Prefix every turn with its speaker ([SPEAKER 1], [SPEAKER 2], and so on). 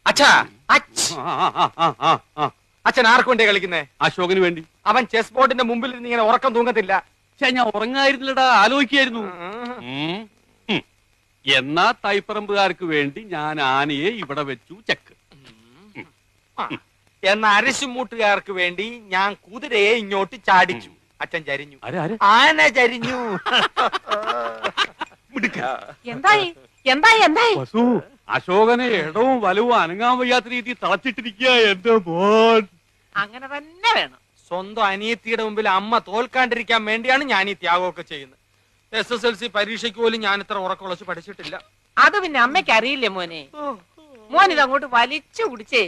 [SPEAKER 1] അച്ഛാ അച്ഛൻ ആർക്ക് വേണ്ടിയാ കളിക്കുന്നേ?
[SPEAKER 2] അശോകന് വേണ്ടി.
[SPEAKER 1] അവൻ ചെസ് ബോർഡിന്റെ മുമ്പിൽ നിന്ന് ഇങ്ങനെ ഉറക്കം തൂങ്ങത്തില്ല.
[SPEAKER 2] ഞാൻ ഉറങ്ങായിരുന്നില്ലടാ, ആലോചിക്കായിരുന്നു. എന്നാ തൈപ്പറമ്പുകാർക്ക് വേണ്ടി ഞാൻ ആനയെ ഇവിടെ വെച്ചു ചെക്ക്.
[SPEAKER 1] എന്ന അരശുമൂട്ടുകാർക്ക് വേണ്ടി ഞാൻ കുതിരയെ ഇങ്ങോട്ട് ചാടിച്ചു. അച്ഛൻ ചരിഞ്ഞു. ആന ചരിഞ്ഞു.
[SPEAKER 3] എന്തായി എന്തായി എന്തായി?
[SPEAKER 2] അശോകനെ ഇടവും വലവും അനങ്ങാൻ വയ്യാത്ത രീതി തളച്ചിട്ടിരിക്കുക എന്റെ മോൻ.
[SPEAKER 3] അങ്ങനെ തന്നെ വേണം.
[SPEAKER 1] സ്വന്തം അനിയത്തിയുടെ മുമ്പിൽ അമ്മ തോൽക്കാണ്ടിരിക്കാൻ വേണ്ടിയാണ് ഞാൻ ഈ ത്യാഗമൊക്കെ ചെയ്യുന്നത്. SSLC പരീക്ഷയ്ക്ക് പോലും ഞാൻ ഇത്ര ഉറക്കുളച്ച് പഠിച്ചിട്ടില്ല.
[SPEAKER 3] അത് പിന്നെ അമ്മയ്ക്ക് അറിയില്ലേ മോനെ? മോൻ ഇതങ്ങോട്ട് വലിച്ചു കുടിച്ചേ